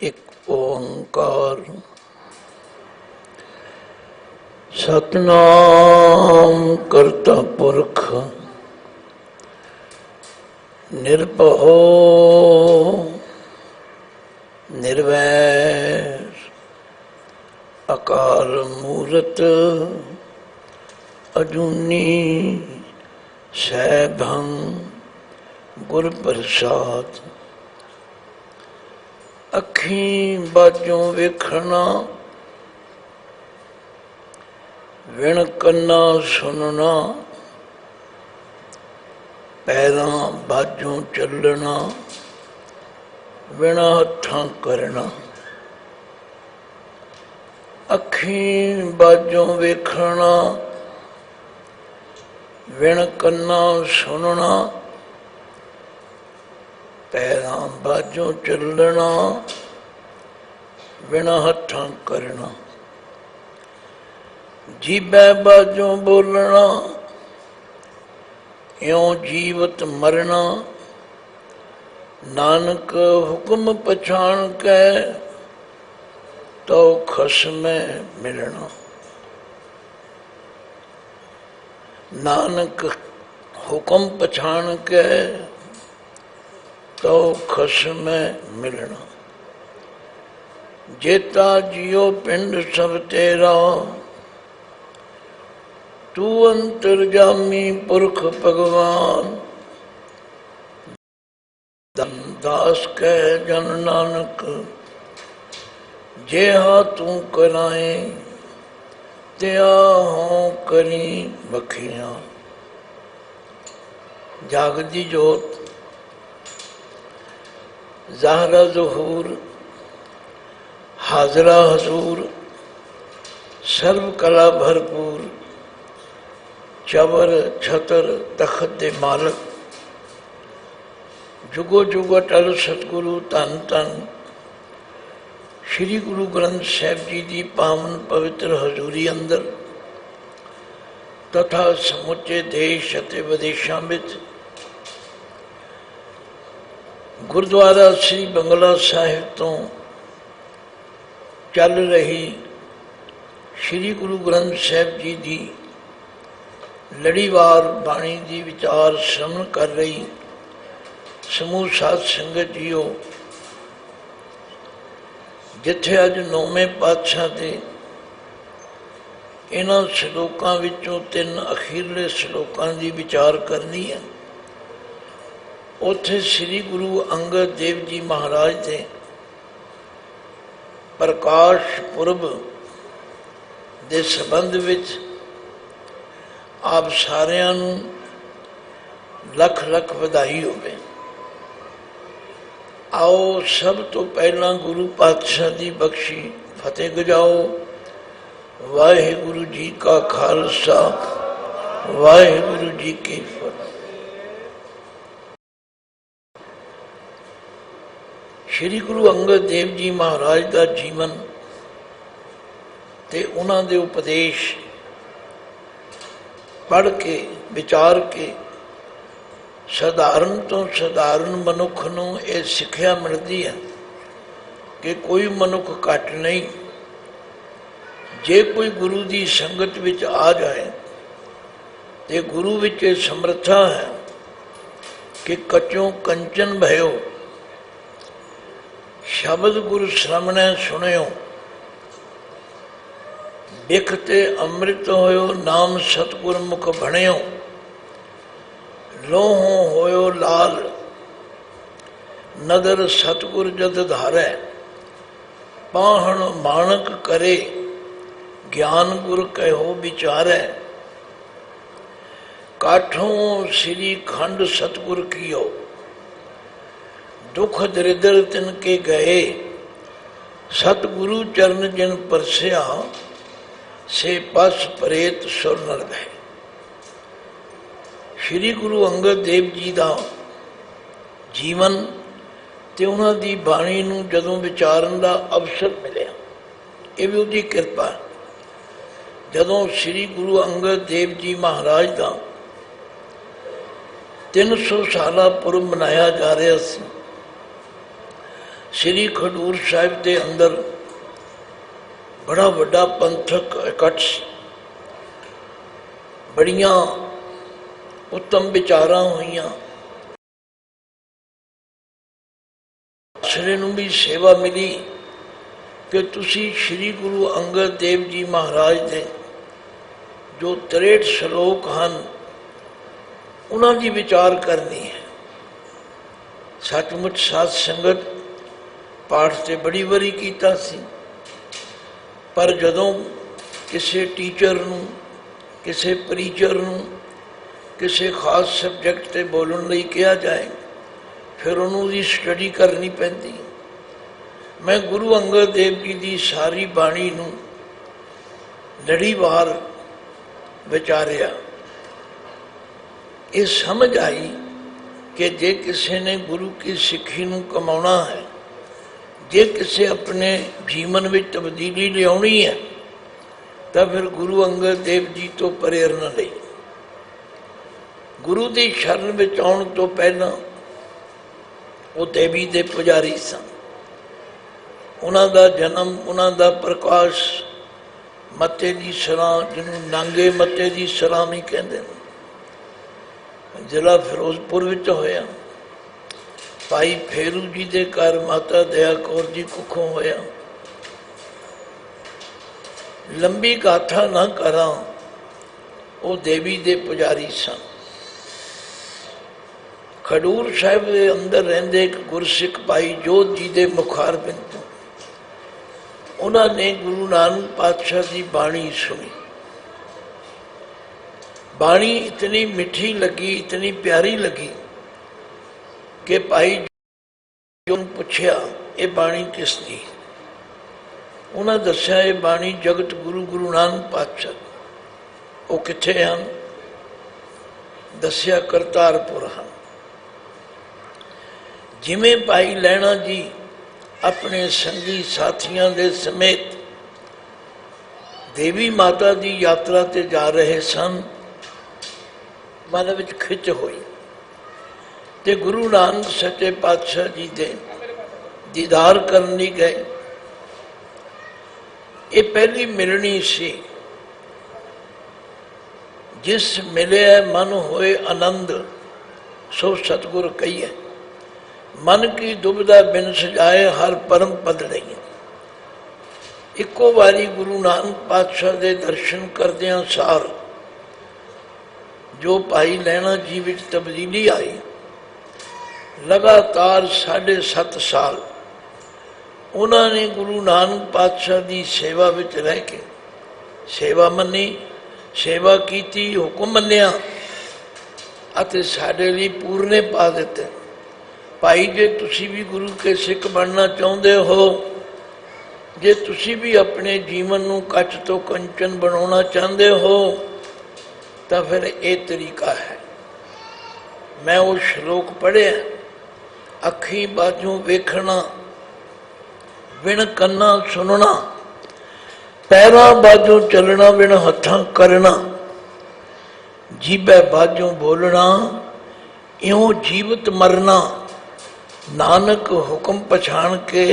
एक ओंकार। सतनाम करता पुरख निर्भयो निर्वैर अकाल मूरत अजूनी सैभं गुर प्रसाद। अखीं बाजों वेखना विण कन्ना सुनना, पैरां बाजों चलना विण हत्थां करना। अखीं बाजों वेखना विण कन्ना सुनना, पैरां बाजों चलना विण हत्थां करना। जीबै बाजों बोलना इयों जीवत मरना, नानक हुक्म पछाण कै तो खसमै मिलना। नानक हुक्म पछाण कै तो खसमै मिलना। जेता जियो पिंड सब तेरा, तू अंतर्जामी पुरख भगवान। दास कह जन नानक जेहा तू कराए, त्या हों करी बखियां। जागदी जोत ज़ाहरा ज़ुहूर हाजरा हजूर, सर्व कला भरपूर चबर छतर तखत दे मालक। जुगो जुग अटल सतगुरु धन धन श्री गुरु ग्रंथ साहिब जी की पावन पवित्र हजूरी अंदर तथा समुचे देश ਅਤੇ विदेशों में गुरुद्वारा श्री बंगला साहिब तो चल रही श्री गुरु ग्रंथ साहिब जी की लड़ीवार बाणी की विचार श्रवण कर रही समूह साध संगत जीओ, जिथे अज 9वें पातशाह के इन्हां श्लोकां विचों 3 अखीरले श्लोकां की विचार करनी है। उत्थे श्री गुरु अंगद देव जी महाराज के प्रकाश पुरब के संबंध विच आप सारिਆਂ ਨੂੰ लख लख बधाई होवे। आओ सब तो पहला गुरु पातशाह की बख्शी फतेह गजाओ। वाहिगुरु जी का खालसा वाहिगुरु जी की फतेह। श्री गुरु अंगद देव जी महाराज का जीवन ते उन्हां दे उपदेश पढ़ के विचार के साधारण तो साधारण मनुख नूं ये सिक्ख्या मिलती है कि कोई मनुख घट नहीं। जे कोई गुरु की संगत विच आ जाए तो गुरु विच समर्था है कि कचों कंचन भयो, शब्द गुरु श्रवणै सुनियो। बिखते अमृत होयो नाम सतगुर मुख भणियो, लोहों होयो लाल नदर सतगुर जद धारै। पाहण माणक करे ज्ञान गुर कहो विचारै, काठों श्री खंड सतगुर कियो। दुख दरिद्र तिनके गए, सतगुरु चरण जिन परसिया। से पस परेत सुर नर गए। श्री गुरु अंगद देव जी का जीवन ते उन्हां दी बाणी नूं जदों विचारन का अवसर मिलिया, ये भी उहदी किरपा। जदों श्री गुरु अंगद देव जी महाराज का 300 साला पुरब मनाया जा रहा सी, श्री खडूर साहिब के अंदर बड़ा वड्डा पंथक इकट्ठ सी, बड़ियां उत्तम विचारां होईयां, आसरे नूं भी सेवा मिली कि तुसी श्री गुरु अंगद देव जी महाराज दे जो 63 श्लोक हैं उन्हां दी विचार करनी है। सचमुच साध संगत पाठ तो बड़ी बारी कीता सी, पर जदों किसी टीचर नूं, किसी प्रीचर नूं किसी खास सबजैक्ट ते बोलण लई कहा जाए फिर उन्होंने स्टडी करनी पैंदी। मैं गुरु अंगद देव जी की सारी बाणी नूं लड़ीवार विचारिया, ये समझ आई कि जे किसी ने गुरु की सिक्खी नूं कमाउणा है, जे किसी अपने जीवन में तब्दीली लियाउणी है, तो फिर गुरु अंगद देव जी तो प्रेरणा लई। गुरु की शरण में आउण तो पहला वो देवी दे पुजारी सन। उन्हां दा जन्म, उन्हां दा प्रकाश मत्ते दी सरां, जिन्हों नांगे मत्ते दी सरां भी कहते हैं, जिला फिरोजपुर विच होया। भाई फेरू जी के घर माता दया कौर जी कुखों होया। लंबी गाथा ना करा, वो देवी दे पुजारी सन। खडूर साहिब के अंदर रहिंदे एक गुरसिख भाई जोत जी के मुखारबिंद तो उन्होंने गुरु नानक पातशाह की बाणी सुनी। बाणी इतनी मिठी लगी, इतनी प्यारी लगी कि भाई जो पूछया ये बाणी किसदी, उन्हें दस्या ये बाणी जगत गुरु गुरु नानक पातशाह, वो कित्थे हैं? दस्या करतारपुर हैं। जिमें भाई लैणा जी अपने संगी साथियों के समेत देवी माता की यात्रा ते जा रहे सन, मन में खिच हुई ते गुरु नानक सच्चे पातशाह जी दे दीदार करने गए। ये पहली मिलनी सी, जिस मिले मन होए आनंद सो सतगुर कहिए। मन की दुविधा बिन सजाए हर परम पद नहीं। इको बारी गुरु नानक पातशाह के दर्शन करदियां सार जो भाई लैणा जी विच तब्दीली आई, लगातार 7.5 साल उन्होंने गुरु नानक पातशाह की सेवा विच रह के सेवा मनी, सेवा की, हुक्म मन्निया अते साडे लई पूरने पा दिते। भाई जे तुसी भी गुरु के सिख बनना चाहते हो, जे तुसी भी अपने जीवन नूं कच तो कंचन बनाना चाहते हो, तो फिर ये तरीका है। मैं वो श्लोक पढ़िया, अखी बाजू वेखना, बिन कन्ना सुनना, पैरां बाजू चलना, बिन हथां करना, जीभे बाजू बोलना, इउं जीवत मरना, नानक हुक्म पछाण के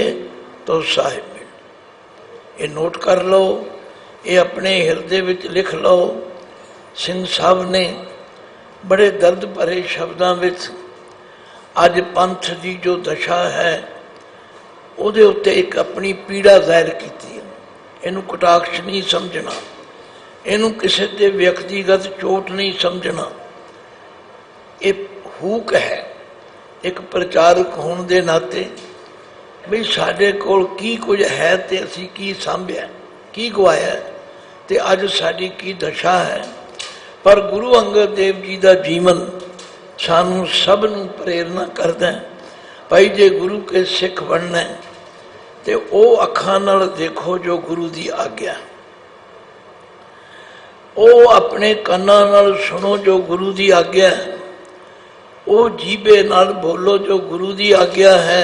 तो साहिब मिल। ये नोट कर लो, ये अपने हिरदे विच लिख लो। सिंह साहब ने बड़े दर्द भरे शब्दों विच अज पंथ की जो दशा है उहदे उत्ते एक अपनी पीड़ा जाहिर की। इनू कटाक्ष नहीं समझना, इनू किसी के व्यक्तिगत चोट नहीं समझना। ये हूक है एक प्रचारक होने के नाते भी साढ़े कोल की कुछ है तो असी की सांभिया, की गवाया, तो अज साड़ी की दशा है। पर गुरु अंगद देव जी का जीवन सानू सब नूं प्रेरणा करता है। भाई जे गुरु के सिख बनना है तो वो अखां नाल देखो जो गुरु की आज्ञा, वो अपने कानां नाल सुनो जो गुरु की आज्ञा है, वो जीभे नाल बोलो जो गुरु की आज्ञा है,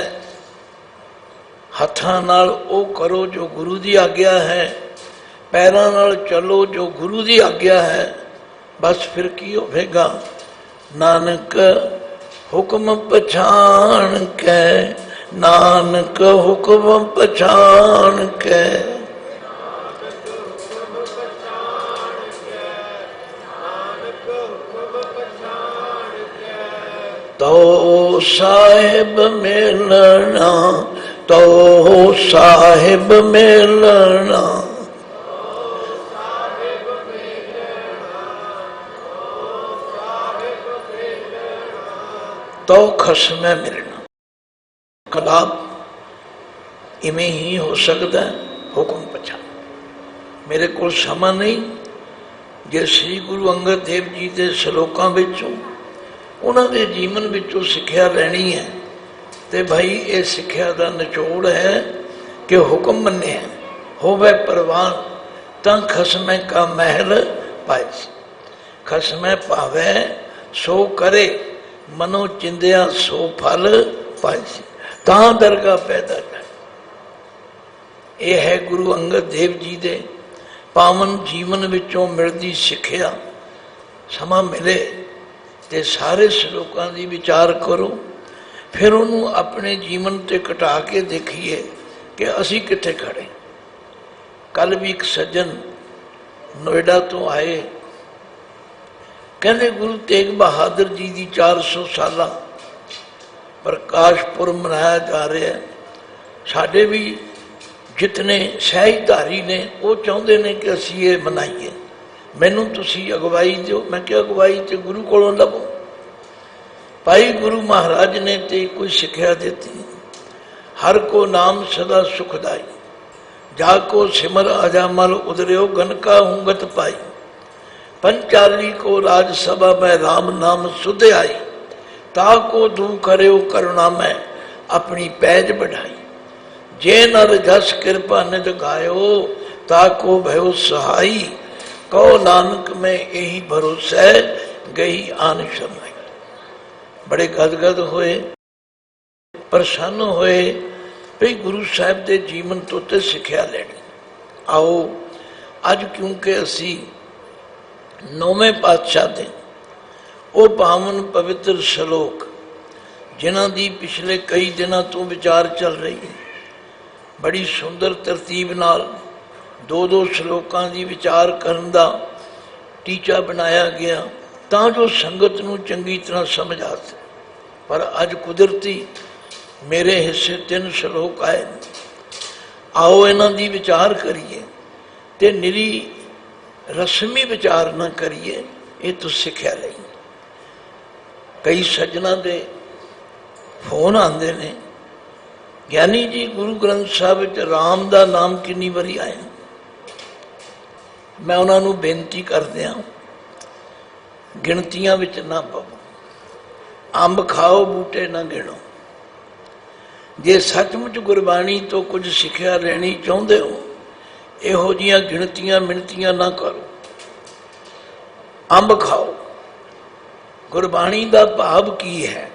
हथां नाल वो करो जो गुरु की आज्ञा है, पैरां नाल चलो जो गुरु की आज्ञा है। बस फिर की होगा? नानक हुक्म पछाण के नानक हुक्म पछाण के। तो साहिब मिलना, तो साहिब मिलना, तो खसम मिलना। कलाम इवें ही हो सकता है, हुक्म पछाण। मेरे को समा नहीं, जे श्री गुरु अंगद देव जी के श्लोकों विचों उन्होंने जीवन विचों सिक्ख्या लैनी है, तो भाई ये सिक्ख्या का निचोड़ है कि हुक्म मन्ने होवे परवान तां खसमै का महल पाए। खसमै पावे सो करे, मनो चिंदिया सो फल पाए। तां दरगाह पैदा कर। यह है गुरु अंगद देव जी के पावन जीवन विचों मिलती सिक्ख्या। समा मिले तो सारे श्लोकों की विचार करो, फिर उन्होंने अपने जीवन से कटा के देखिए कि असी कित्थे खड़े। कल भी एक सज्जन नोएडा तो आए, कहते गुरु तेग बहादुर जी की 400 साला प्रकाश पुरब मनाया जा रहा है। साढ़े भी जितने सहजधारी ने वो चाहते हैं कि असी ये मनाइए। मैनू तुसी अगवाई दो। मैं क्या अगवाई तो गुरु को लवो। भाई गुरु महाराज ने तो कोई सिक्ख्या देती, हर को नाम सदा सुखदाई, जाको सिमर अजामल उदरियो गन का हुंगत पाई। पंचाली को राजसभा में राम नाम सुध आई, ताको दू करो करुणा में अपनी पैज बढ़ाई। जे नर जस कृपा निध गायो, ताको भयो सहाई। कहो नानक में यही भरोसा है, गई आन शरणाई। बड़े गदगद होए, प्रसन्न होए भी गुरु साहब के जीवन तो ते सिक्ख्या लेनी। आओ अज क्योंकि असी नौवें पातशाह दे वो पावन पवित्र श्लोक जिन्हां दी पिछले कई दिनों तो विचार चल रही है, बड़ी सुंदर तरतीब नाल दो श्लोकों की विचार करने का टीचा बनाया गया तां जो संगत नूं चंगी तरह समझ आ सके। पर अज कुदरती मेरे हिस्से 3 श्लोक आए। आओ इन्हां दी विचार करिए ते निरी रस्मी विचार ना करिए, ये तो सिक्ख्या लई। कई सज्जना दे फोन आते ने, ज्ञानी जी गुरु ग्रंथ साहब राम का नाम कितनी बारी आया। मैं उन्होंने बेनती कर दिया, गिणतियां विच ना पवो, अंब खाओ बूटे ना गिणो। जे सचमुच गुरबाणी तो कुछ सिक्ख्या लेनी चाहते हो, इहो जिहियां गिणतियां मिणतियां ना करो। अंब खाओ। गुरबाणी का भाव की है,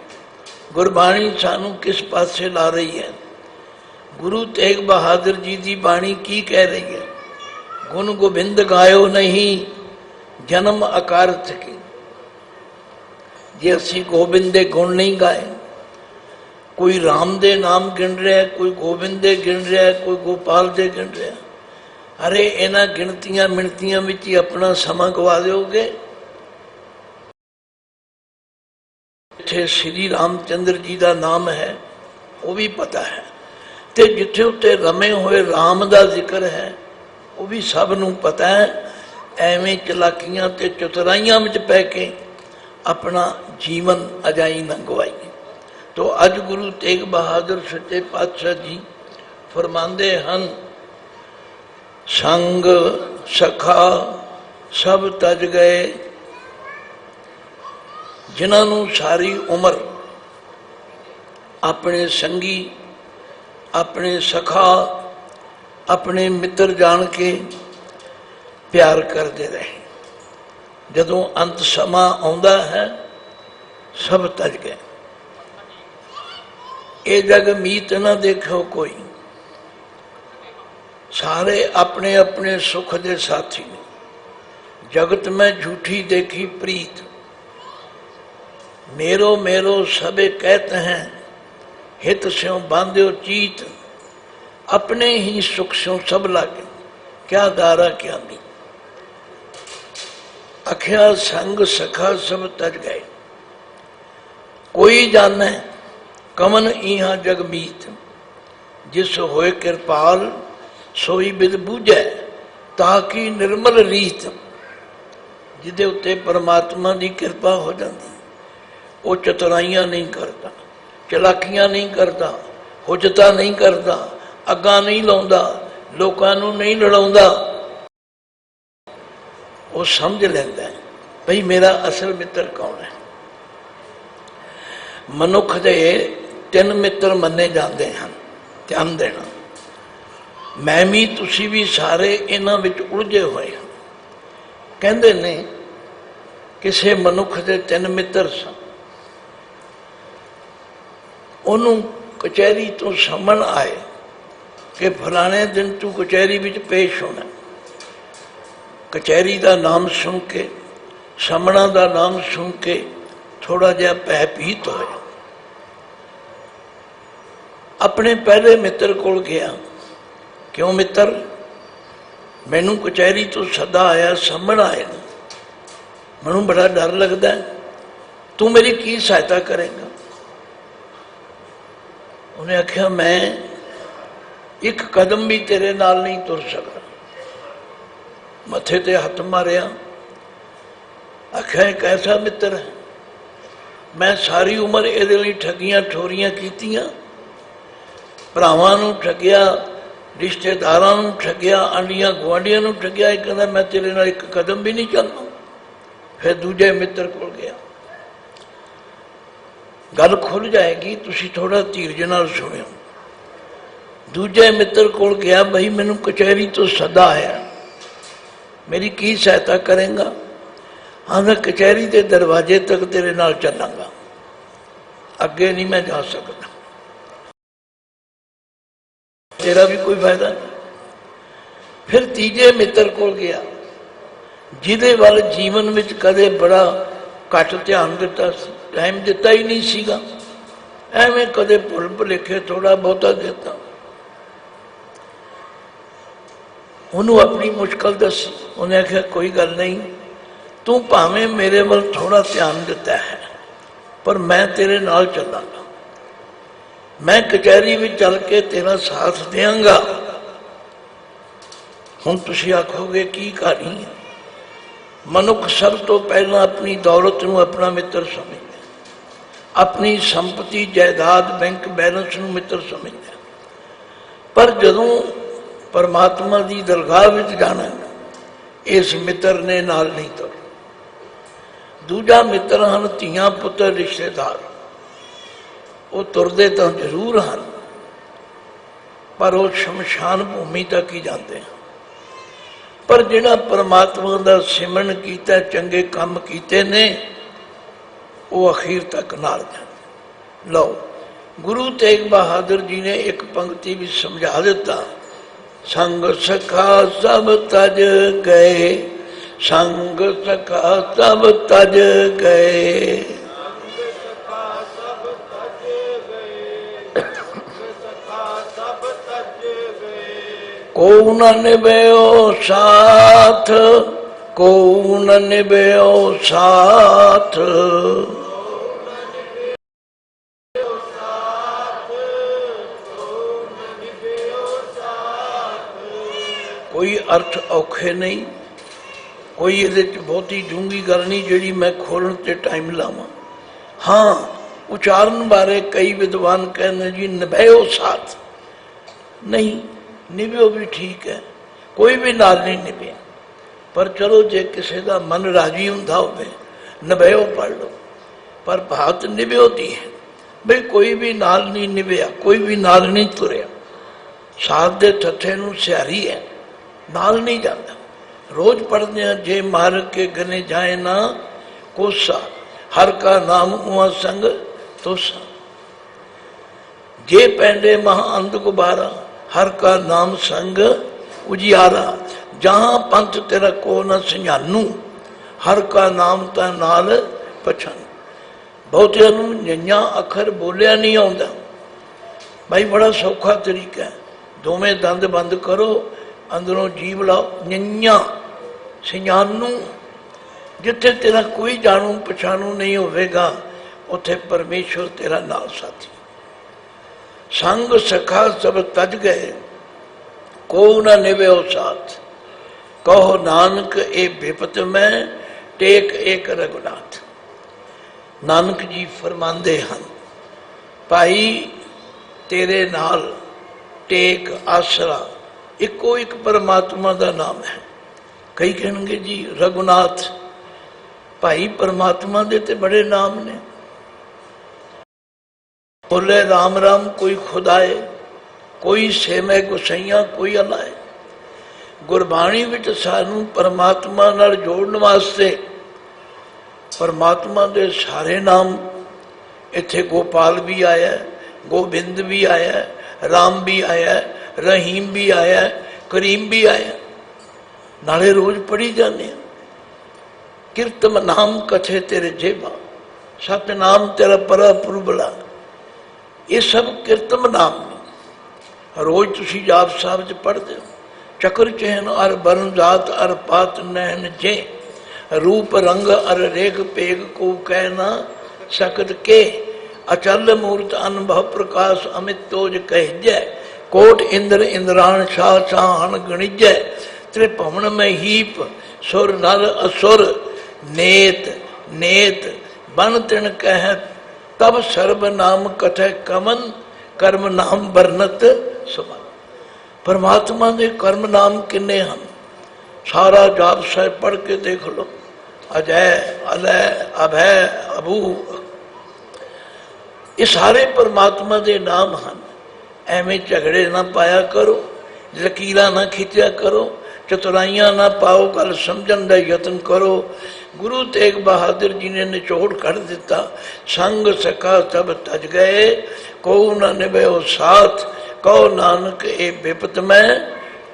गुरबाणी सानू किस पासे ला रही है। गुरु तेग बहादुर जी की बाणी की कह रही है, गुण गोबिंद गायो नहीं जन्म अकारथ की। जे असी गोबिंद दे गुण नहीं गाए, कोई राम दे नाम गिन रहा है, कोई गोबिंद दे गिन रहा है, कोई गोपाल दे गिन रहा है, अरे इन्हां गिणतियां मिणतियां विच ही अपना समा गवा दोगे। जिथे श्री रामचंद्र जी का नाम है वो भी पता है, तो जिथे उत्ते रमे हुए राम का जिक्र है वो भी सब नूं पता है। एवें चलाकियां ते चतुराइयां विच पै के अपना जीवन अजाई न गवाइए। तो अज गुरु तेग बहादुर सच्चे पातशाह जी फरमांदे हन, संग सखा सब तज गए, जिन्होंने सारी उम्र अपने संगी अपने सखा अपने मित्र जान के प्यार करते रहे, जदों अंत समा आउंदा है सब तज गए। ये जग मीत ना देखो कोई, सारे अपने अपने सुख दे साथी ने। जगत में झूठी देखी प्रीत, मेरो मेरो सबे कहते हैं, हित स्यों बांध्यो चीत, अपने ही सुख स्यों सब लागे, क्या दारा क्या दी। अखिया संग सखा सब तज गए, कोई जाने कमन इहा जग मीत। जिस होए कृपाल सोई बिद बूझै, ताकि निर्मल रीत। जिदे उत्ते परमात्मा की कृपा हो जाती, वो चतुराइयां नहीं करता, चलाकियां नहीं करता, हुजता नहीं करता, अग्गा नहीं लाउंदा, लोकां नूं नहीं लड़ाउंदा। वो समझ लैंदा है भाई मेरा असल मित्र कौन है। मनुख दे 3 मित्र मन्ने जाते हैं, ध्यान देना। मैं भी तुसी भी सारे इन्हां विच उलझे हुए हैं। कहते ने किसी मनुख के 3 मित्र सन, उन्होंने कचहरी तो समन आए कि फलाने दिन तू कचहरी में पेश होना। कचहरी का नाम सुन के, समना का नाम सुन के थोड़ा जहा भयभीत होया। अपने पहले मित्र को गया, क्यों मित्र मैनू कचहरी तो सदा आया, समन आए ना, मैनू बड़ा डर लगता है, तू मेरी की सहायता करेगा। उन्हें आख्या मैं एक कदम भी तेरे नाल नहीं तुर सकता। मथे ते हथ मारिया, आख्या एक ऐसा मित्र है, मैं सारी उम्र ये ठगियां ठोरियां कीतियां, भरावां नूं ठगिया, रिश्तेदारां नूं ठगिया, आंडियां गुआढ़ियां नूं ठगिया, एक कहता मैं तेरे नाल एक कदम भी नहीं चलना। फिर दूजे मित्र को गया, गल खुल जाएगी, तुसी थोड़ा धीरज नाल सुनियो। दूजे मित्र को गया, भाई मैनू कचहरी तो सदा आया, मेरी की सहायता करेगा। हाँ मैं कचहरी के दरवाजे तक तेरे नाल चलांगा, अगे नहीं मैं जा सकता, तेरा भी कोई फायदा नहीं। फिर तीजे मित्र को गया, जिदे वाल जीवन में कदे बड़ा घट ध्यान दिता, टाइम दिता ही नहीं सीगा, एवें कदे भुल भुलेखे थोड़ा बहुता देता। उन्होंने अपनी मुश्किल दसी, उन्हें आख्या कोई गल नहीं, तू भावें मेरे वाल थोड़ा ध्यान दिता है, पर मैं तेरे नाल चलांगा, मैं कचहरी में चल के तेरा साथ देंगा। हुण तुसीं आखोगे की कहानी है। मनुख सब तो पहला अपनी दौलत नूं अपना मित्र समझदा, अपनी संपत्ति जायदाद बैंक बैलेंस नूं मित्र समझदा, पर जदों परमात्मा की दरगाह विच जाना, इस मित्र ने नाल नहीं तुर। दूजा मित्र हैं धीआं पुत्र रिश्तेदार, वो तुरदे तो जरूर हैं, पर वो शमशान भूमि तक ही जाते हैं। पर जिन्हें परमात्मा का सिमरन किया, चंगे काम किए ने, वो अखीर तक नाल जाते। लो गुरु तेग बहादुर जी ने एक पंक्ति भी समझा दिता, संग सखा सब तज गए, संग सखा सब तज गए, को न निभयो साथ, को न निभयो साथ, कोई अर्थ औखे नहीं, कोई ये बहुती डूंगी गल नहीं जी मैं खोलने ते टाइम लावा। हाँ उच्चारण बारे कई विद्वान कहते जी निभयो साथ, नहीं निभ्यो भी ठीक है, कोई भी नाल नहीं निभया, पर चलो जे किसी का मन राजी हुंदा होवे निभयो पढ़ लो, पर बात निभ्यो दी है भाई कोई भी नाल नहीं निभया, कोई भी नाल नहीं तुरया। साथ दे थथे नूं सियारी है, नाल नहीं जाता। रोज पढ़ते हैं, जे मार्ग के गने जाए ना कोसा, हर का नाम उआ संग तोसा, जे पैंडे महा अंध गुबारा, हर का नाम संग उजियारा, जहां पंथ तेरा को न सिंझानू, हर का नाम ता नाल पछान। बहुतिਆਂ ਨੂੰ ਨਿਆਂ ਅੱਖਰ ਬੋਲਿਆ नहीं आता, भाई बड़ा सौखा तरीका है, दोवें दंद बंद करो, अंदरों जीव लाओ, निया सियानू, जिथे तेरा कोई जानू पछाणू नहीं होवेगा उथे परमेश्वर तेरा नाल साथी। संग सखा सब तज गए, को न निभ्यो साथ, कहो नानक ए विपत में टेक एक रघुनाथ। नानक जी फरमांदे हैं, भाई तेरे नाल टेक आसरा इको एक परमात्मा का नाम है। कई कहेंगे जी रघुनाथ, भाई परमात्मा दे ते बड़े नाम ने। बोले राम राम कोई खुदाए, कोई सेमै गुसैया कोई अलाए। गुरबाणी विच सानू परमात्मा नाल जोड़न वास्ते परमात्मा दे सारे नाम, इत्थे गोपाल भी आया, गोबिंद भी आया, राम भी आया, रहीम भी आया, करीम भी आया। नाले रोज पढ़ी जाने, कीर्तन नाम कथे तेरे जेबा, सत नाम तेरा परा पुरबला। ये सब कीर्तन नाम ने, रोज तुसी जाप साहब च पढ़ते हो। चक्र चहन अर बरन जात अर पात नैन जे, रूप रंग अर रेख पेग को कहना सकत के। अचल मूर्त अनुभव प्रकाश अमित तोज कह जय, कोट इंद्र इंद्राण शाह शाहन गणिजय। त्रिभुवन में हीप सुर नर असुर, नेत नेत बन तिन कह तब सर्व नाम कथय कमन, कर्म नाम वर्णत सुमन। परमात्मा के कर्म नाम किन्ने हैं, सारा जाप साहब पढ़ के देख लो। अजय अलय अभय अबू, ये सारे परमात्मा के नाम हैं। एवें झगड़े ना पाया करो, लकीरां ना खिंचा करो, चतुराइयां ना पाओ, गल समझण का यत्न करो। गुरु तेग बहादुर जी ने निचोड़ कर दिता, संग सखा सब तज गए, को न निभ्यो साथ, कहो नानक ए विपत में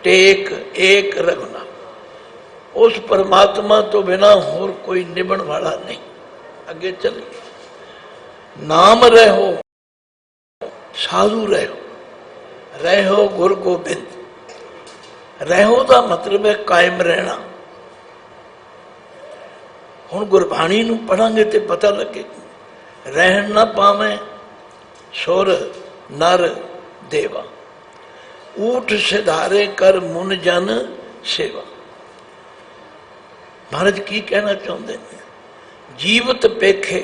टेक एक रघुनाथ। उस परमात्मा तो बिना होर कोई निभण वाला नहीं। अगे चलिए, नाम रहो साधु रहो, रहो गुरु गोबिंद। रहो का मतलब है कायम रहना। हुण गुरबाणी नूं पढ़ांगे तो पता लगे, रहन ना पावे सुर नर देवा, ऊठ सिधारे कर मुन जन सेवा। महाराज की कहना चाहते हैं, जीवत पेखे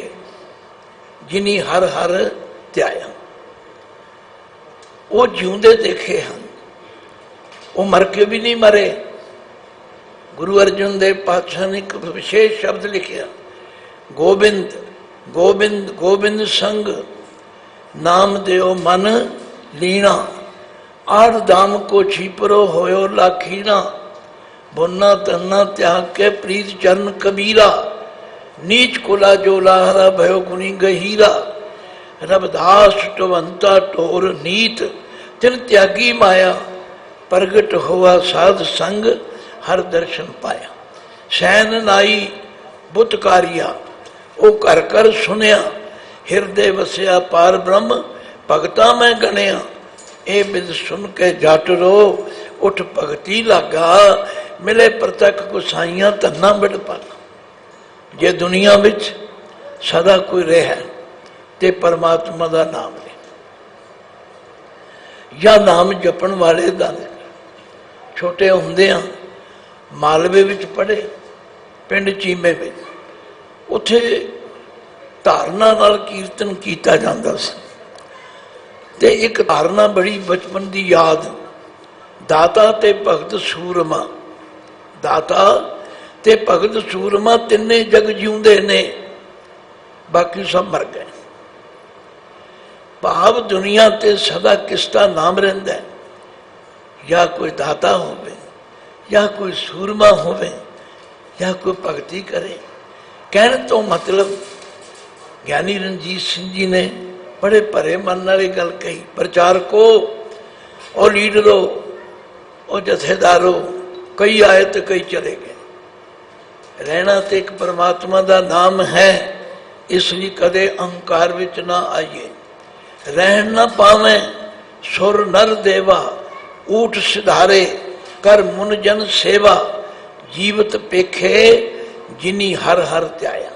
जिनी हर हर त्याया। वो जिउंदे देखे हैं, वो मर के भी नहीं मरे। गुरु अर्जुन देव पातशाह ने एक विशेष शब्द लिखा, गोबिंद गोबिंद गोबिंद संग, नाम देओ मन लीना। आठ दाम को छीपरो होयो लाखीना, बुन्ना तन्ना त्याग के प्रीत चरण कबीरा। नीच कुला जो लाहरा भयो गुनी गहीरा, रबदास टवंता टोर नीत। तिन त्यागी माया, प्रगट हुआ साध संग, हर दर्शन पाया। सैन नाई बुतकारिया, ओ कर कर सुनिया। हिरदे वसिया पार ब्रह्म, भगता में गणिया। ए बिद सुन के जट रो, उठ भगती लागा। मिले प्रतख गुसाइया धन्ना बिड़ पागा। जे दुनिया विच सदा कोई रहा ते परमात्मा का नाम ले, या नाम जपण वाले दा। छोटे हुंदियां मालवे विच पढ़े, पिंड चीमे में, उत्थे धारना नाल कीर्तन किया जाता सी। ते एक धारना बड़ी बचपन की याद, दाता ते भगत सूरमा। दाता ते भगत सूरमा तिन्ने जग जिउंदे ने, बाकी सब मर गए। भाव दुनिया ते सदा किसका नाम रहिंदा है, या कोई दाता होवे, या कोई सूरमा होवे, या कोई भगती करे। कहने तो मतलब ज्ञानी रणजीत सिंह जी ने बड़े भरे मन वाली गल कही। प्रचारको और लीडरों और जथेदारों, कई आए तो कई चले गए। रहना तो एक परमात्मा का नाम है, इसलिए कदे अहंकार विच ना आइए। रहन ना पावे सुर नर देवा ऊठ सिधारे कर मुन जन सेवा जीवत पेखे जिनी हर हर त्याया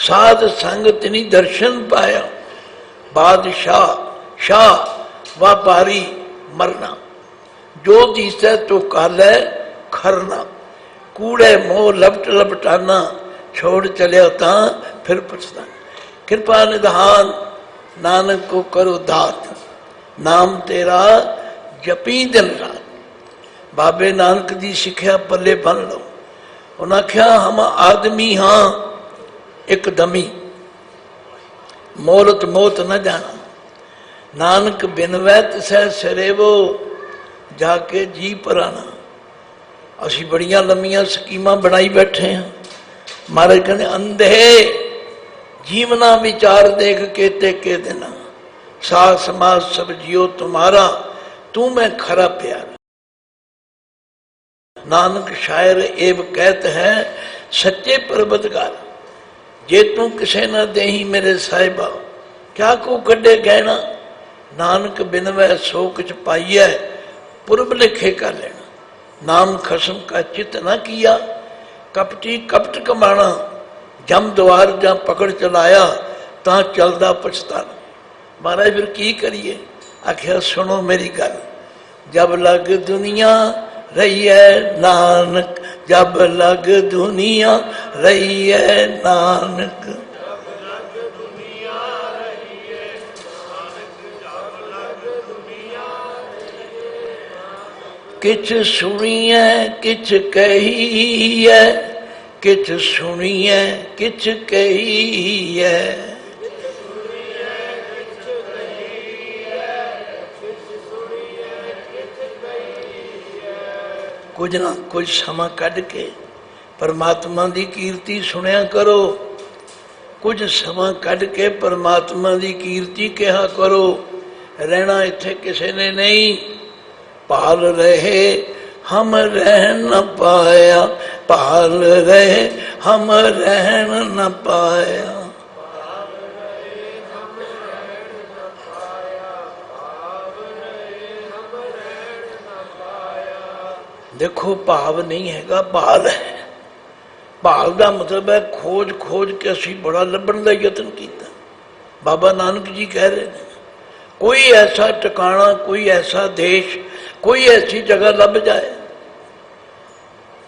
साध संग तिनी दर्शन पाया बादशाह शाह व्यापारी मरना जो दिसै तो कालै खरना कूड़े मोह लपट लपटाना छोड़ चलिया तां फिर पछताना कृपा निधान नानक को करो दात नाम तेरा जपी दिन रात बाबे नानक की सिक्ख्या पल्ले बन लो उन्हें आख्या हम आदमी हाँ एक दमी मोलत मोत न जाना नानक बिनवै तिसै सरेवो जाके जी पराना असी बड़िया लम्मिया स्कीमां बनाई बैठे हैं महाराज कहने अंधे जीवना विचार देख केते के देना सा समाज सब जियो तुम्हारा तू मैं खरा प्यार नानक शायर एव कहत है सच्चे परबतगार जे तू किसे न देही मेरे साहिबा क्या को कड्डे गहना नानक बिनवै सो कुछ पाइय पुरब लिखे का लेना नाम खसम का चित न किया कपटी कपट कमाना जम द्वार जा पकड़ चलाया ता चलदा पछताना महाराज फिर की करिए आखिया सुनो मेरी गल जब लग दुनिया रही है नानक जब लग दुनिया रही है नानक किछ सुनिए किछ कहिए किछ सुनिए किछ कहिए कुछ ना कुछ समा कढ़ के परमात्मा की कीर्ति सुनिया करो कुछ समा कढ़ के परमात्मा की कीर्ति कहा करो रहना इत्थे किसी ने नहीं पाल रहे हम रह न पाया पाल रहे हम रह न पाया देखो भाव नहीं हैगा भाल है भाल का मतलब है खोज खोज के असी बड़ा लभन का यत्न किया बाबा नानक जी कह रहे हैं कोई ऐसा ठिकाना कोई ऐसा देश कोई ऐसी जगह लभ जाए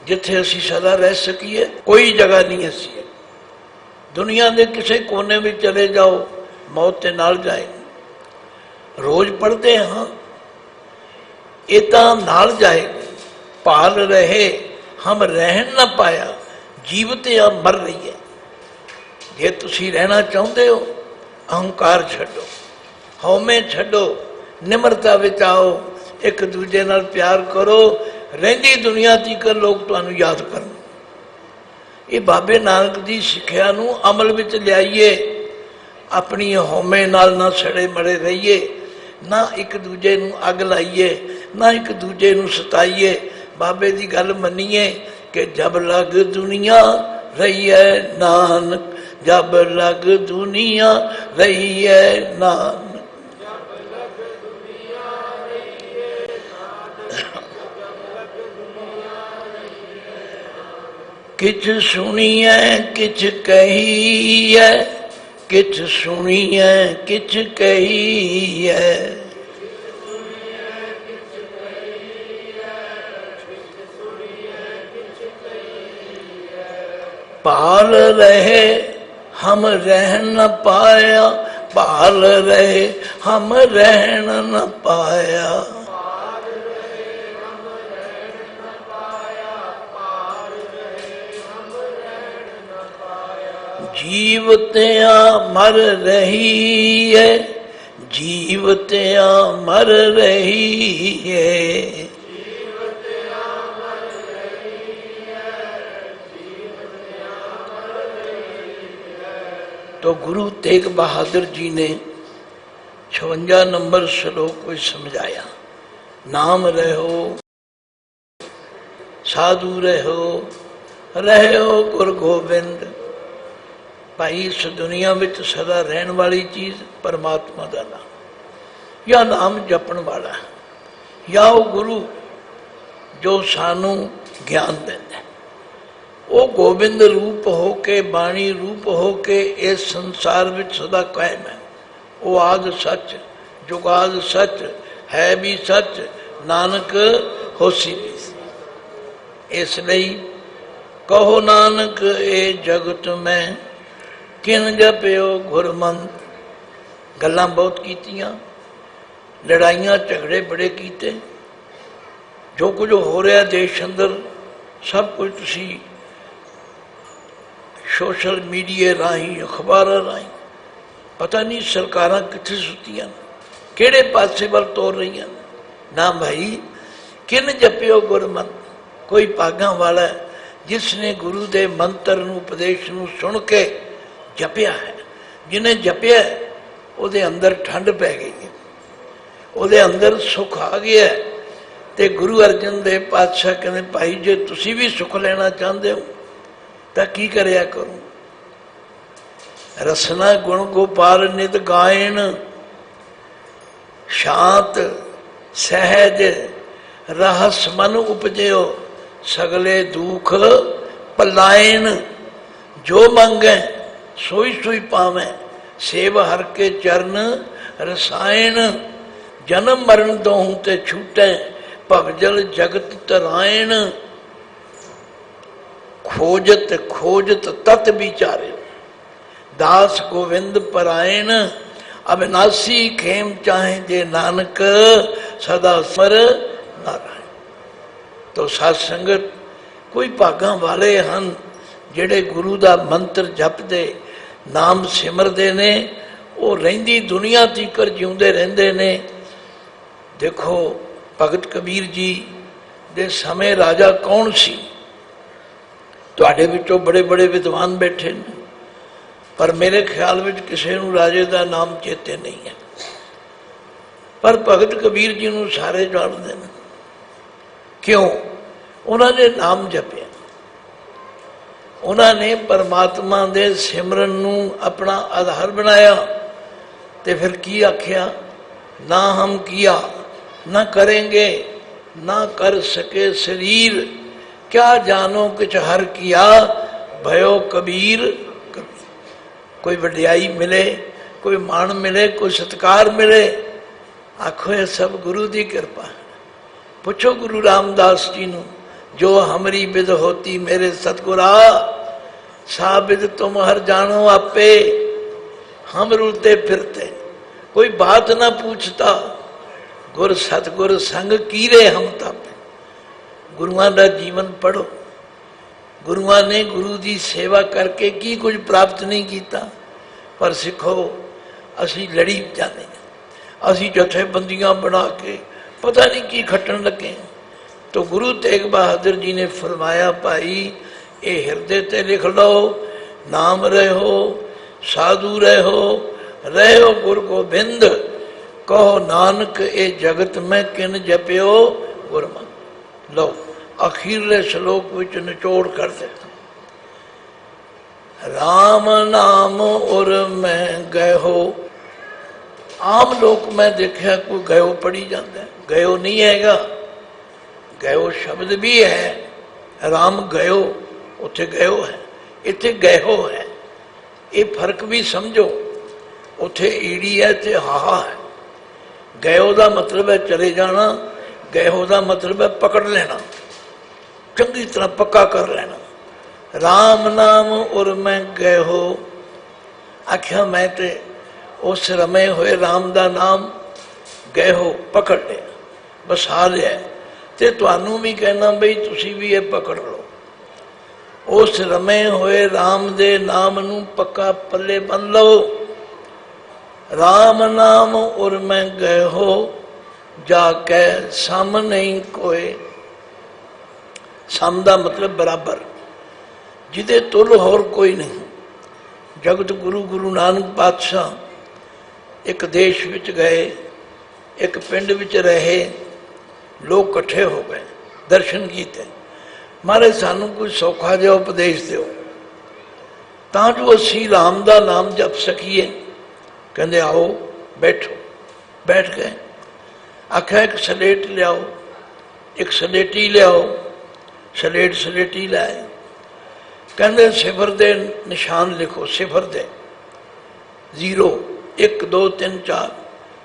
जिथे असी सदा रह सकीए कोई जगह नहीं ऐसी है दुनिया के किसी कोने में चले जाओ मौत के नाल जाएगी रोज पढ़ते हाँ इतना नाल जाएगी पाल रहे हम रह न पाया जीवत या मर रही है जे तुसी रहना चाहते हो अहंकार छड्डो हौमे छड्डो निमरता विच आओ एक दूजे नाल प्यार करो रहिंदी दुनिया तीकर लोग तुहानू याद करन ये बाबे नानक की सिक्ख्या नू अमल विच लियाइए अपनी हौमे नाल ना सड़े मड़े रहिए ना एक दूजे नू अग लाइए ना एक दूजे नू सताइए बाबे की गल मनीए कि जब लग दुनिया रही है नानक जब लग दुनिया रही है नानक किछ सुनिए किछ कहिए किछ सुनिए किछ कहिए पाल रहे हम रह न पाया पाल रहे हम रह न पाया जीवतिया मर रही है जीवतिया मर रही है तो गुरु तेग बहादुर जी ने 56 नंबर श्लोक को समझाया नाम रहो साधु रहो गुरु गोबिंद भाई इस दुनिया में सदा रहने वाली चीज़ परमात्मा का नाम या नाम जपण वाला या वो गुरु जो सानू ज्ञान देंदा वो गोबिंद रूप हो के बाणी रूप हो के इस संसार में सदा कायम है। वो आद सच जुगाद सच है भी सच नानक होसी भी। इसलिए कहो नानक ए जगत में किन जपियो गुरमंत। गल्लां बहुत कीतियां, लड़ाइयां झगड़े बड़े कीते, जो कुछ हो रहा देश अंदर सब कुछ तुसी सोशल मीडिया राही अखबार राही पता नहीं सरकारां कित्थे सुत्तियां किहड़े पासे वल तोर रही ना भाई। किन जपियो गुरमंत, कोई भागां वाला है जिसने गुरु के मंत्र नूं उपदेश नूं सुन के जपिया है। जिन्हें जपिया उहदे अंदर ठंड पै गई है, उहदे अंदर सुख आ गया है। तो गुरु अर्जन देव पातशाह कहते भाई जे तुसी भी सुख लेना चाहते हो तो की करया करो। रसना गुण गोपाल नित गायन शांत सहज रहस मन उपजयो सगले दुख पलायन। जो मंगे सोई सोई पावे सेव हर के चरण रसायन। जन्म मरण दोहूं ते छूटे भवजल जगत तरायण। खोजत खोजत तत विचारे दास गोविंद परायण। अविनाशी खेम चाहे जे नानक सदा स्मर नारायण। तो साध संगत कोई भागां वाले हन जिहड़े गुरु का मंत्र जपदे नाम सिमरते ने, वो रहिंदी दुनिया तीकर जिउंदे रहिंदे ने। देखो भगत कबीर जी दे समय राजा कौन सी? तुहाडे विचों बड़े बड़े विद्वान बैठे ने, पर मेरे ख्याल में किसी नूं राजे का नाम चेते नहीं है। पर भगत कबीर जी नूं सारे जानते हैं। क्यों? उन्होंने नाम जपिया, उन्होंने परमात्मा के सिमरन नूं अपना आधार बनाया। तो फिर की आख्या, ना हम किया ना करेंगे ना कर सके शरीर। क्या जानो किछ हर किया भयो कबीर। कोई वड्याई मिले, कोई मान मिले, कोई सत्कार मिले, आखो ये सब गुरु की कृपा है। पूछो गुरु रामदास जी नूं, जो हमारी बिद होती मेरे सतगुरा सा बिद तुम हर जानो आपे। हम रुलते फिरते कोई बात ना पूछता, गुर सतगुर संग कीरे हम तापे। गुरुआं दा जीवन पढ़ो। गुरुआं ने गुरु की सेवा करके की कुछ प्राप्त नहीं किया, पर सिखो असी लड़ी जाने, असी जथेबंदियां बना के पता नहीं की खटन लगे। तो गुरु तेग बहादुर जी ने फरमाया भाई ये हृदय ते लिख लो, नाम रहो साधु रहो गुर गोबिंद। कहो नानक ए जगत में किन जपियो गुरमंत। लो अखीरले श्लोक विच निचोड़ कर देता। राम नाम उर मैं गयो। आम लोग मैं देखा कोई गयो पढ़ी जाता है, गयो नहीं हैगा। गयो शब्द भी है, राम गयो उथे गयो है, इथे गयो है। ये फर्क भी समझो, उथे ईड़ी है ते हाहा है। गयो का मतलब है चले जाना, गयो का मतलब है पकड़ लेना, चंगी तरह पक्का कर लेना। राम नाम और मैं गयो आख्या मैं ते उस रमे हुए राम का नाम गयो पकड़ लिया, बसा लिया। तो तुहानू भी कहना बई तुसी भी ये पकड़ लो। उस रमे हुए राम दे नाम नू पक्का पल्ले बन लो। राम नाम उर मैं गयो जाके सम नहीं कोई। सम का मतलब बराबर, जिदे तुल होर कोई नहीं। जगत गुरु गुरु नानक पातशाह एक देश विच गए, एक पिंड विच रहे, लोग कट्ठे हो गए, दर्शन किए। महाराज सानू कोई सौखा जिहा उपदेश दो तां जो असी राम का नाम जप सकीए। कहते आओ बैठो। बैठ गए। आख्या एक सलेट लियाओ, एक सलेटी लियाओ। सलेट सलेटी लाए, कहते सिफर दे निशान लिखो, सिफर दे 0 1 2 3 4।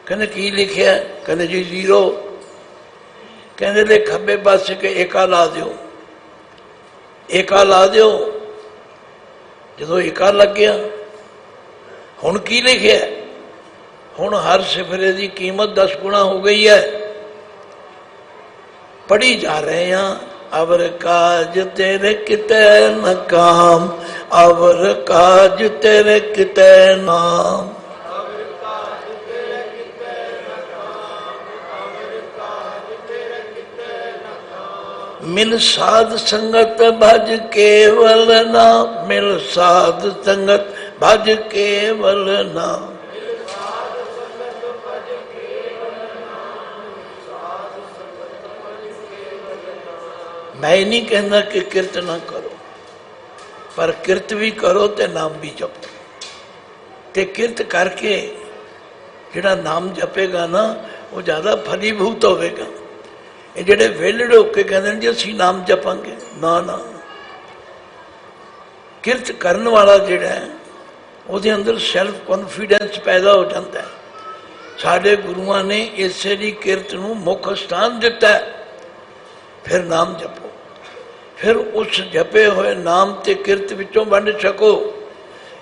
कहते की लिखिया? कहते जी 0। कहते ले खब्बे पासे के एका ला दियो, एका ला दियो। जो एका लग गया, हुण की लिखिया? हुण हर सिफरे की कीमत 10 गुणा हो गई है। पढ़ी जा रहे हैं, अवर काज तेरे किते न काम, अवर काज तेरे किते नाम। मिल साध संगत भज केवल नाम, मिल साध संगत भज केवल नाम। मैं नहीं कहना कि किरत ना करो, पर किरत भी करो तो नाम भी जपो। ते किरत करके जिहड़ा नाम जपेगा ना, वो ज़्यादा फलीभूत होवेगा। ये जिहड़े वेलड़ होके कहते जी असीं नाम जपांगे, ना ना। किरत करन वाला जिहड़ा है, ਉਹਦੇ अंदर सैल्फ कॉन्फिडेंस पैदा हो जाता है। साडे गुरुआं ने इसे दी किरत नूं मुख स्थान दिता है। फिर नाम जपो, फिर उस जपे हुए नाम ते किरत विचों वंड छको।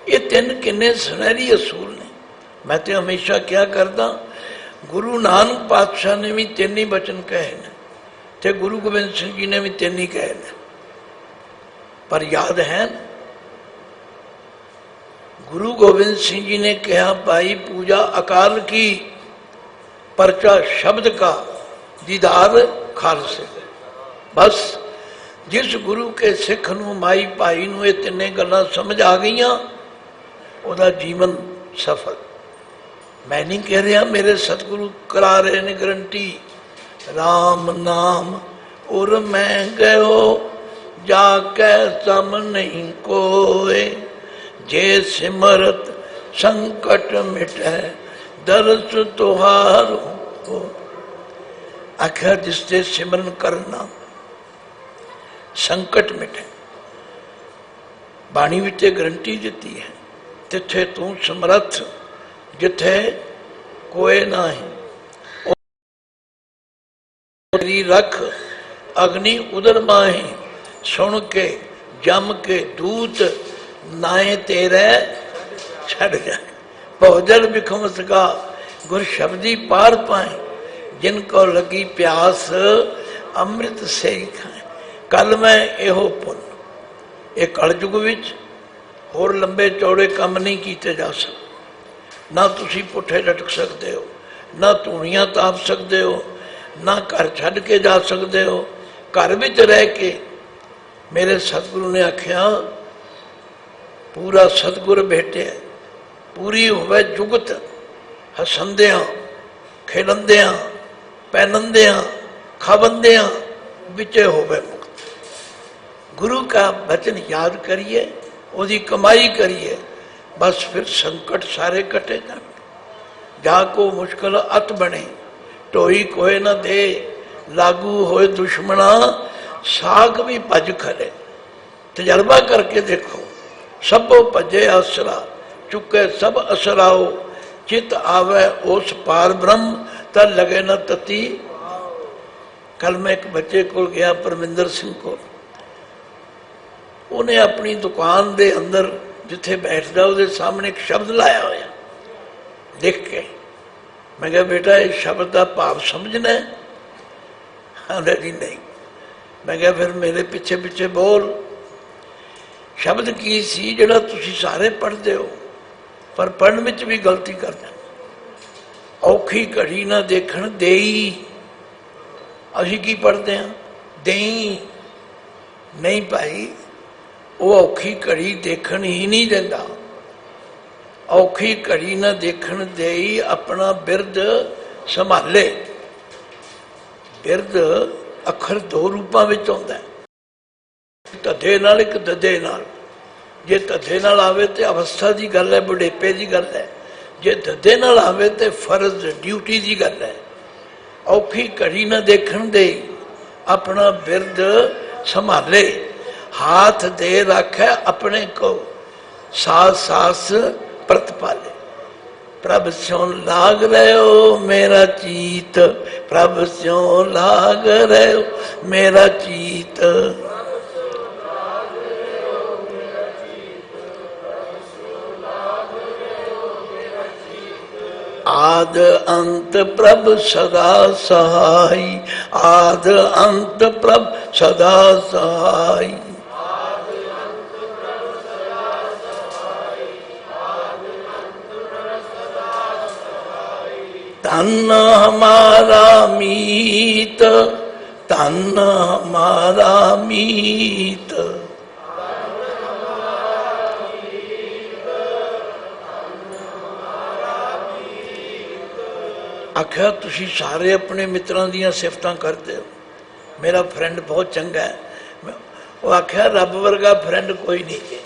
ये 3 किन्ने सुनहरी असूल ने। मैं तो हमेशा क्या करदा, गुरु नानक पातशाह ने भी 3 ही बचन कहे ने, ते गुरु गोबिंद सिंह जी ने भी 3 ही कहे ने। पर याद है, गुरु गोबिंद सिंह जी ने कहा भाई पूजा अकाल की, परचा शब्द का, दीदार खालसे। बस जिस गुरु के सिख नूं माई भाई नूं ये 3 गल्लां समझ आ गईयां, ਉਹਦਾ जीवन सफल। मैं नहीं कह रहा, मेरे सतगुरु करा रहे ने गारंटी। राम नाम उर मैं गयो, जाके सम नहीं कोय, जे सिमरत संकट मिटै, दरस तुहार हो। आखिर जिससे सिमरन करना संकट मिटे। बाणी विच गारंटी दी है, तिथे तू समर्थ, जिथे कोई नहीं। रख अग्नि उदर माही, सुन के जम के दूत, नाए तेरे छड़ जाए। भोजन बिखम सका, गुर शब्दी पार पाए, जिनको लगी प्यास अमृत से ही खाए। कल मैं एहो पुन, ये कलयुग विच होर लंबे चौड़े काम नहीं किए जा सकते। ना तुसी पुठे लटक सकते हो, ना धूणियां ताप सकते हो, ना घर छड्ड के जा सकते हो। घर विच रह के मेरे सतगुरु ने आख्या, पूरा सतगुर भेटे, पूरी होवे जुगत, हसंदियां खिलंदियां पहनंदियां खावंदियां, विचे होवे मुक्त। गुरु का वचन याद करिए, उसकी कमाई करिए, बस फिर संकट सारे कटे जान। जाको मुश्किल अत बने, ढोई कोई न दे, लागू होए दुश्मना, साग भी भज खरे। तजर्बा करके देखो, सबो भजे आसरा, चुके सब असराओ, चित आवे उस पार ब्रह्म, तर लगे न तती। कल मैं एक बच्चे को गया, परमिंदर सिंह को, उन्हें अपनी दुकान के अंदर जिथे बैठता उसके सामने एक शब्द लाया होया, लिख के। मैं कहा बेटा इस शब्द का भाव समझना है? आंदा जी नहीं। मैं कहा फिर मेरे पिछे पिछे बोल। शब्द की सी जिहड़ा तुसीं सारे पढ़ते हो, पर पढ़न विच भी गलती करते। औखी घड़ी ना देखण देई, असीं की पढ़ते हैं? देई नहीं भाई, वो औखी घड़ी देखण ही नहीं देता। औखी घड़ी ना देखण देई, अपना बिरद संभाले। बिरद अखर 2 रूपां विच आउंदा है, धद्धे नाल एक दद्धे नाल। जे धद्धे नाल आवे ते अवस्था की गल है, बुढ़ेपे की गल है। जे दद्धे नाल आवे ते फर्ज ड्यूटी की गल है। औखी घड़ी न देखण दे, अपना बिरद संभाले। हाथ दे राखे अपने को, सास सास प्रतिपाले। प्रभ स्यों लाग रहे हो मेरा चीत, प्रभ स्यों लाग रहे हो मेरा चीत। आद अंत प्रभ सदा सहाय, आद अंत प्रभ सदा सहाय। धन हमारा मीत, धन हमारा मीत। आख्या तुसी सारे अपने मित्रों दियां सिफतां करते हो, मेरा फ्रेंड बहुत चंगा है। वो आख्या रब वर्गा फ्रेंड कोई नहीं है।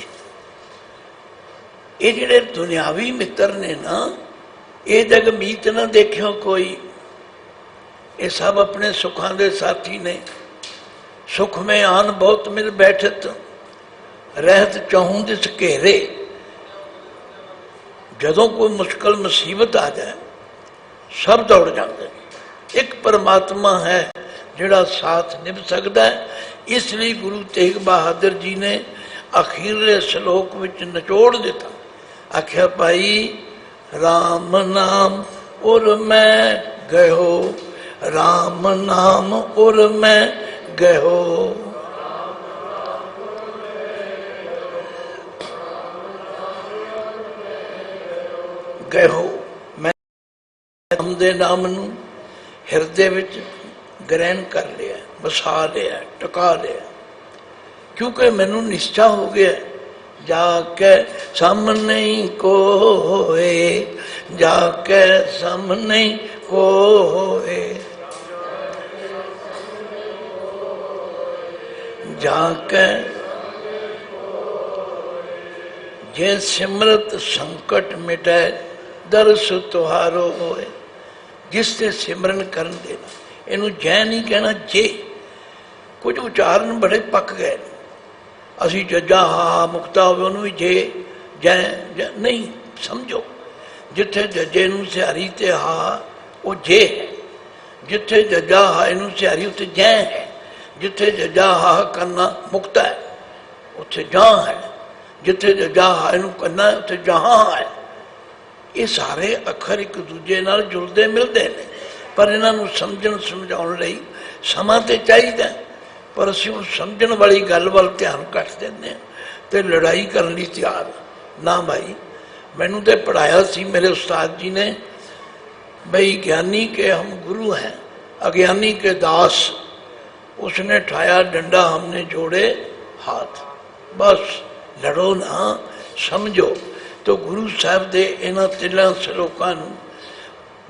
ये जिहड़े दुनियावी मित्र ने ना, ये जग मीत ना देखियो कोई, ये सब अपने सुखां दे साथी ने। सुख में आन बहुत मिल बैठत, रहत चहूं दिस घेरे। जदों कोई मुश्किल मुसीबत आ जाए सब दौड़ जाते हैं। एक परमात्मा है जिहड़ा साथ निभ सकता है। इसलिए गुरु तेग बहादुर जी ने अखीरले श्लोक विच निचोड़ दिता। आख्या भाई राम नाम उर मैं गयो, राम नाम उर मैं गयो। गयो राम दे नाम नूं हिरदे विच ग्रहण कर लिया, बसा लिया, टका लिया। क्योंकि मैनू निश्चा हो गया, जाके सामने कोए, जाके सामने कोए, जाके जे सिमरत संकट मिटे, दरस तुहारो होए। जिससे सिमरन करन देना, इनू जै नहीं कहना जे। कुछ उच्चारण बड़े पक गए, असी जजा हा मुक्ता हो भी जे जै जै नहीं समझो। जिथे जजे नू सिहारी ते हा वो जे है, जिथे जजा हा इनू सिहारी उत्थे जै है, जिथे जजा हा करना मुक्ता है उत्थे जहाँ है, जिथे जजा हा इनू करना उत्थे जहाँ है। ये सारे अखर एक दूजे नाल जुलते मिलते हैं, पर इन्हों समझण समझाउण लई समा तो चाहिए। पर असीं हुण समझण वाली गल वल ध्यान घट देंगे तो लड़ाई करने लई तैयार ना। भाई मैनू तो पढ़ाया सी मेरे उस्ताद जी ने, भाई ज्ञानी के हम गुरु हैं, अज्ञानी के दास। उसने ठाया डंडा, हमने जोड़े हाथ। बस लड़ो ना, समझो। तो गुरु साहब के इन्हों तिलों श्लोकों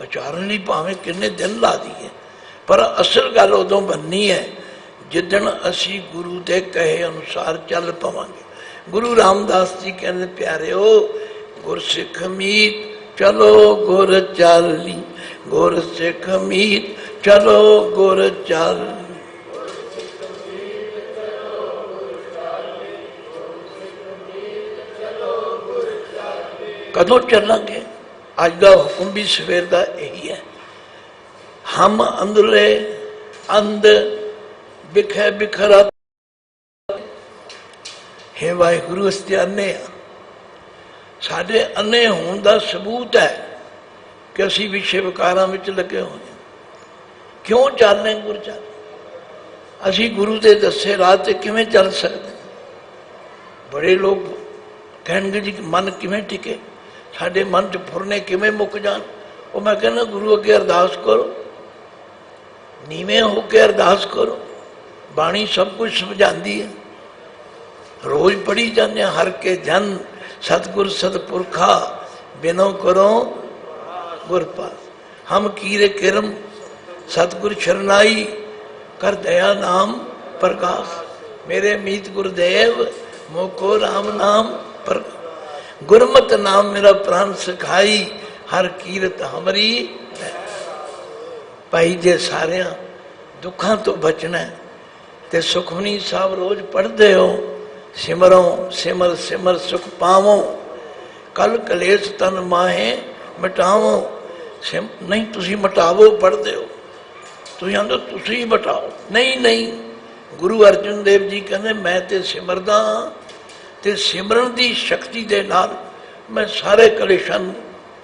विचारन लई भावें किन्ने दिन ला दिए, पर असल गल उदों बननी है जिदन असी गुरु के कहे अनुसार चल पावांगे। गुरु रामदास जी कहते प्यारे हो, गुरसिख मीत चलो गुर चाली, गुरसिख मीत चलो गुर चाली। कदों चलेंगे? अज का हुक्म भी सवेर का यही है। हम अंदरले अंध बिखे बिखरा हे वाहिगुरु अस्ते अन्ने आ। साढ़े अन्ने होने का सबूत है कि असी विषय विकारां विच लगे हुए। क्यों चलने गुरु चल? असी गुरु के दसे राह ते किवें चल सकते? बड़े लोग कहेंगे जी मन किवें टिके, साढ़े मन च फुरने किवें मुक जान। वो मैं कहना गुरु अगे अरदास करो, नीवें होकर अरदास करो। बाणी सब कुछ समझाती है, रोज पढ़ी जाने हर के जन सतगुर सतपुरखा बिनो करो गुर पास। हम कीरे किरम सतगुर शरनाई कर दया नाम प्रकाश। मेरे मीत गुरुदेव मोको राम नाम पर गुरमत नाम मेरा प्राण सिखाई, हर कीरत हमारी। भाई जे सारिया दुखों तो बचना है तो सुखमनी साहब रोज पढ़ते हो, सिमरो सिमर सिमर सुख पावो, कल कलेश तन माहे मिटावो। नहीं तुसी मिटावो पढ़ते हो, तुम आंदो तुसी मिटाओ। नहीं नहीं, गुरु अर्जन देव जी कहते मैं तो सिमरदा ते सिमरन की शक्ति के नाल मैं सारे कलेशां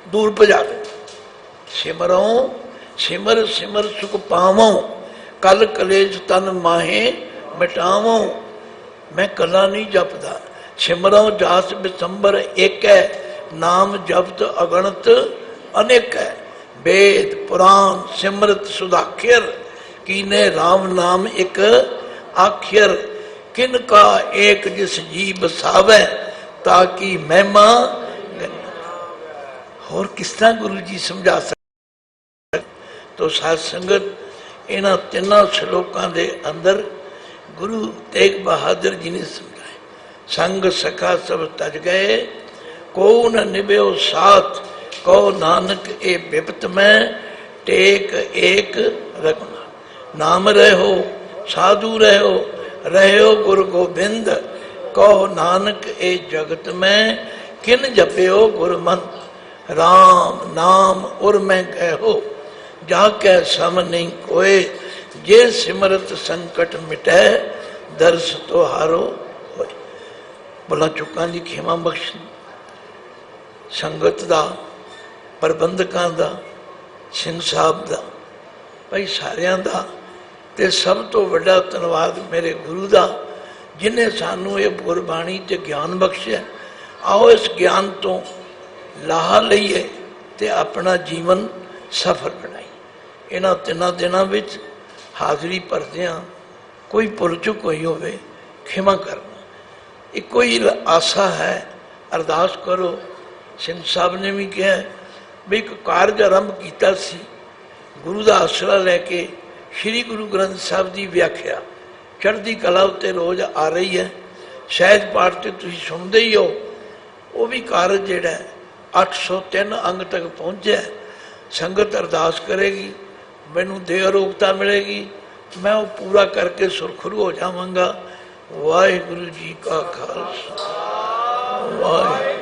दूर भजा दे। सिमरो सिमर सिमर सुख पावो, कल कलेश तन माहे मिटावो। मैं कला नहीं जपदा, सिमरो जास बिसंबर एक है, नाम जपत अगणत अनेक है। वेद पुराण सिमरत सुधाखिर, कीने राम नाम एक आखिर। किन का एक जिस जी बसावे, ताकि महिमा। और किस तरह गुरु जी समझा सकते। तो साध संगत इन्हां तिन्हां श्लोकां दे अंदर गुरु तेग बहादुर जी ने समझाए, संग सखा सब तज गए, को न निभ्यो साथ, कहो नानक ए बिपत में, टेक एक रखना। नाम रहो साधु रहो, रहो गुरु गोबिंद, कहो नानक ए जगत में, किन जप्यो गुरमंत। राम नाम उर मैं कहो, जाके सम नहीं कोय, जे सिमरत संकट मिटै, दर्श तो हारो होए। भला चुकां दी खेमा बख्श संगत दा, प्रबंधकां दा, सिंह साहब दा, भाई सारियां दा, ते सब तो वड्डा धन्नवाद मेरे गुरु दा, जिन्हें सानू ये गुरबाणी ते ज्ञान बख्शिया। आओ इस ज्ञान तो लाहा लईए ते अपना जीवन सफल बनाई। इन्हां तिन्हां दिनां विच हाज़री भरदियां कोई भुल चुक होई होवे, खिमा करना। एक कोई आशा है, अरदास करो। सिंह साहब ने भी कहा भी एक कारज आरंभ किया सी, गुरु का आसरा लैके श्री गुरु ग्रंथ साहब की व्याख्या चढ़ती कला उत्ते रोज़ आ रही है। सहज पाठ तो तुसीं सुनते ही हो, वो भी कारज जिहड़ा 803 अंग तक पहुँचा। संगत अरदास करेगी, मैनू देह अरोगता मिलेगी, मैं वो पूरा करके सुरखरू हो जावांगा। वाहिगुरु जी का खालसा, वाहिगुरू।